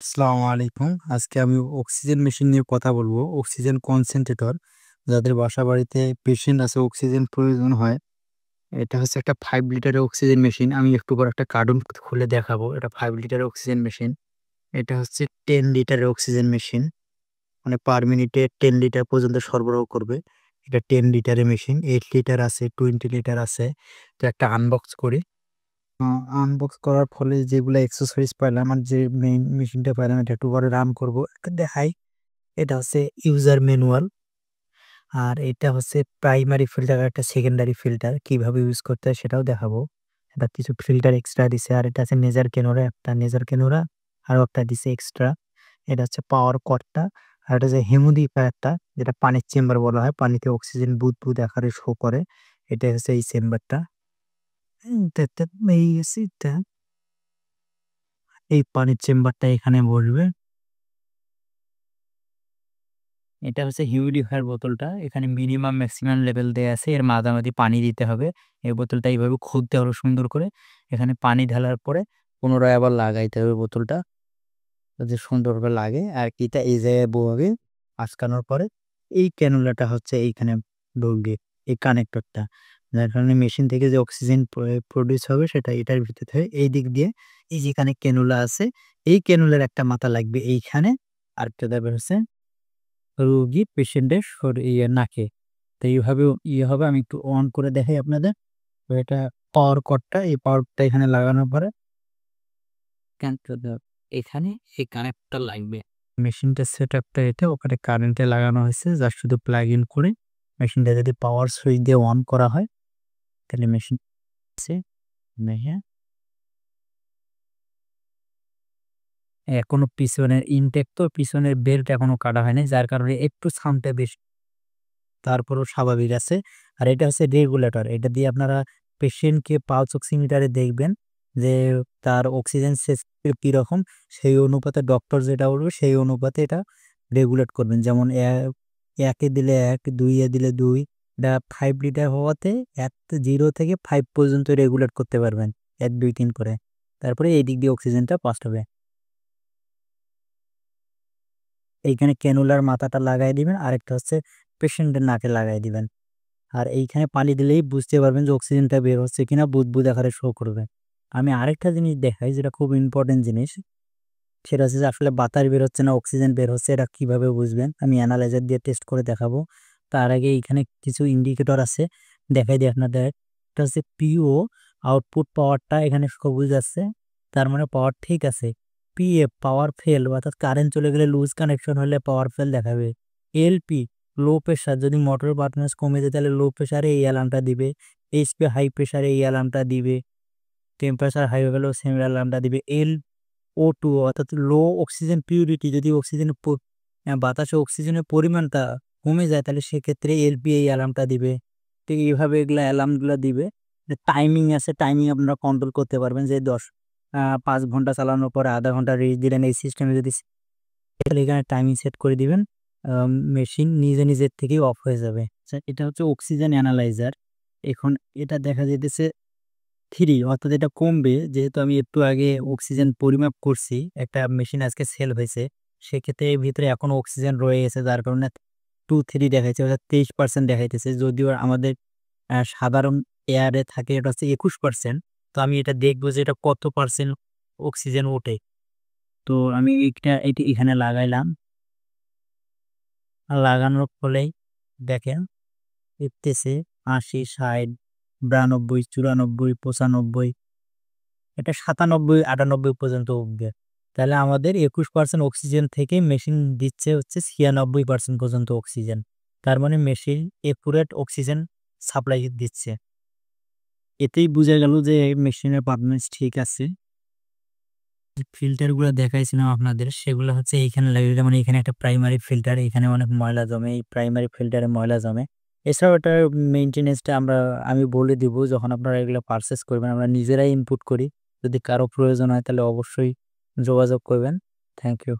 আসসালামু আলাইকুম। আজকে আমি অক্সিজেন মেশিন নিয়ে কথা বলবো। অক্সিজেন কনসেন্ট্রেটর যাদের বাসা-বাড়িতে পেশেন্ট আছে, অক্সিজেন প্রয়োজন হয়। এটা হচ্ছে একটা 5 লিটারের অক্সিজেন মেশিন। আমি একটু পরে একটা কার্টুন খুলে দেখাবো। এটা 5 লিটারের অক্সিজেন মেশিন। এটা হচ্ছে 10 লিটারের অক্সিজেন মেশিন। মানে পার মিনিটে 10 লিটার পর্যন্ত সরবরাহ করবে। এটা 10 লিটারের মেশিন। 8 লিটার আছে, 20 লিটার আছে। তো একটা আনবক্স করি। আনবক্স করার ফলে যেগুলা অ্যাক্সেসরিজ পাইলাম আর যে মেইন মেশিনটা পাইলাম এটা একটু পরে রান করব। একটা দেখাই। এটা হচ্ছে ইউজার ম্যানুয়াল। আর এটা হচ্ছে প্রাইমারি ফিল্টার আর একটা সেকেন্ডারি ফিল্টার। কিভাবে ইউজ করতে হয় সেটাও দেখাবো। এটা কিছু ফিল্টার এক্সট্রা দিছে। আর এটা আছে নেজার কেনোরা, একটা নেজার কেনোরা আরো একটা দিছে এক্সট্রা। এটা হচ্ছে পাওয়ার কর্ডটা। আর এটা যে হিউমিডিফায়ারটা যেটা পানির চেম্বার বলা হয়। পানিতে অক্সিজেন বুদবুদ আকারে শো করে। এটা হচ্ছে এই চেম্বারটা। এটা এই হচ্ছে এটা। এই পানির চেম্বারটা এখানে বসবে। এটা হচ্ছে হিউমিডিফায়ার বোতলটা। এখানে মিনিমাম ম্যাক্সিমাম লেভেল দেয়া আছে। এর মাঝামাঝি পানি দিতে হবে। এই বোতলটা এইভাবে খুলতে হবে সুন্দর করে। এখানে পানি ঢালার পরে পুনরায় আবার লাগাইতে হবে বোতলটা। যাতে সুন্দরভাবে লাগে। আর এটা এই জায়গায় বসাবে। আটকানোর পরে এই ক্যানুলাটা হচ্ছে এইখানে ঢুকবে। এই কানেক্টরটা। যার কারণে মেশিন থেকে যে অক্সিজেন প্রডিউস হবে সেটা এটার ভিতর থেকে এই দিক দিয়ে এই যেখানে ক্যানুলা আছে, এই ক্যানুলার একটা মাথা লাগবে এইখানে। আরেকটা যাবে হচ্ছে রোগী পেশেন্টের নাকে। তো এইভাবে হবে। আমি একটু অন করে দেখাই আপনাদের। তো এটা পাওয়ার কর্ডটা, এই পাওয়ারটা এখানে লাগানোর পরে এখানে এই কানেক্টর লাগবে। মেশিনটার সেটআপটা এটা ওখানে কারেন্টে লাগানো হয়েছে। জাস্ট শুধু প্লাগ ইন করে মেশিনটা যদি পাওয়ার সুইচ দিয়ে অন করা হয় তাহলে মেশিন আছে হ্যাঁ। এখনো পিছনের ইনটেক তো পিছনের বেল্ট এখনো কাটা হয়নি, যার কারণে একটু সাউন্ডটা বেশি। তারপরেও স্বাভাবিক আছে। আর এটা হচ্ছে রেগুলেটর। এটা দিয়ে আপনারা পেশেন্টকে পালস অক্সিমিটারে দেখবেন যে তার অক্সিজেন কিরকম। সেই অনুপাতে ডক্টর যেটা বলবে সেই অনুপাতে এটা রেগুলেট করবেন। যেমন একে দিলে 1, 2 এ দিলে 2। এটা 5 লিটার হওয়াতে 0 থেকে 5 পর্যন্ত রেগুলেট করতে পারবেন। 1, 2, 3 করে। তারপরে এই দিক দিয়ে অক্সিজেনটা পাস হবে। এইখানে ক্যানুলার মাথাটা লাগাই দিবেন। আরেকটা হচ্ছে পেশেন্টের নাকে লাগাই দিবেন। আর এইখানে পানি দিলেই বুঝতে পারবেন যে অক্সিজেনটা বের হচ্ছে কিনা, বুদবুদ আকারে শো করবে। আমি আরেকটা জিনিস দেখাই যেটা খুব ইম্পর্টেন্ট জিনিস। সেটা হচ্ছে যে আসলে বাতাস বের হচ্ছে না অক্সিজেন বের হচ্ছে, এটা কিভাবে বুঝবেন? আমি অ্যানালাইজার দিয়ে টেস্ট করে দেখাবো। তার আগে এইখানে কিছু ইন্ডিকেটর আছে, দেখাই দিই আপনাদের। এটা হচ্ছে পিও আউটপুট পাওয়ারটা এখানে সবুজ আছে, তার মানে পাওয়ার ঠিক আছে। পিএফ পাওয়ার ফেল, অর্থাৎ কারেন্ট চলে গেলে লুজ কানেকশন হলে পাওয়ার ফেল দেখাবে। এলপি লো প্রেশার, যদি মোটর পারফরমেন্স কমে যায় তাহলে লো প্রেশারে এই অ্যালার্মটা দিবে। এইচপি হাই প্রেশারে এই অ্যালার্মটা দিবে। টেম্পারেচার হাই হয়ে গেলেও সেম অ্যালার্মটা দিবে। O2 অর্থাৎ লো অক্সিজেন পিউরিটি, যদি অক্সিজেনের বাতাসে অক্সিজেনের পরিমাণটা কমে যায় তাহলে সেক্ষেত্রে এলপি এই অ্যালার্মটা দিবে। ঠিক এইভাবে এগুলা অ্যালার্মগুলো দিবে। টাইমিং আছে, টাইমিং আপনারা কন্ট্রোল করতে পারবেন যে 5 ঘন্টা চালানোর পরে আধা ঘন্টা রেস্ট দিলেন। এই সিস্টেমে যদি তাহলে এখানে টাইমিং সেট করে দিবেন। মেশিন নিজে নিজের থেকেই অফ হয়ে যাবে। আচ্ছা, এটা হচ্ছে অক্সিজেন অ্যানালাইজার। এখন এটা দেখা যাইতেছে 3, অর্থাৎ এটা কমবে। যেহেতু আমি একটু আগে অক্সিজেন পরিমাপ করছি, একটা মেশিন আজকে সেল হয়েছে, সেক্ষেত্রে এর ভিতরে এখনো অক্সিজেন রয়ে গেছে, যার কারণে 2, 3 দেখাইছে, অর্থাৎ 23% দেখাইতেছে। যদিও আমাদের সাধারণ এয়ারে থাকে এটা হচ্ছে 21%। তো আমি এটা দেখবো যে এটা কত পার্সেন্ট অক্সিজেন ওঠে। তো আমি এটি এখানে লাগাইলাম। লাগানোর ফলেই দেখেন দেখতেছে ৮০, ৬০, ৯২, ৯৪, ৯৫। এটা ৯৭, ৯৮ পর্যন্ত উঠবে। তাহলে আমাদের ২১% অক্সিজেন থেকে মেশিন দিচ্ছে হচ্ছে ৯৬% পর্যন্ত অক্সিজেন। তার মানে মেশিন একুরেট অক্সিজেন সাপ্লাই দিচ্ছে। এতেই বোঝা গেল যে মেশিনের পারফরম্যান্স ঠিক আছে। যে ফিল্টারগুলো দেখাইছিলাম আপনাদের সেগুলো হচ্ছে এইখানে লাগে। যেমন এখানে একটা প্রাইমারি ফিল্টার, এখানে অনেক ময়লা জমে, এই প্রাইমারি ফিল্টারে ময়লা জমে। এছাড়াও এটার মেইনটেন্যান্সটা আমি বলে দিব যখন আপনারা এগুলো পারচেজ করবেন। আমরা নিজেরাই ইনপুট করি। যদি কারো প্রয়োজন হয় তাহলে অবশ্যই যোগাযোগ করবেন। Thank you.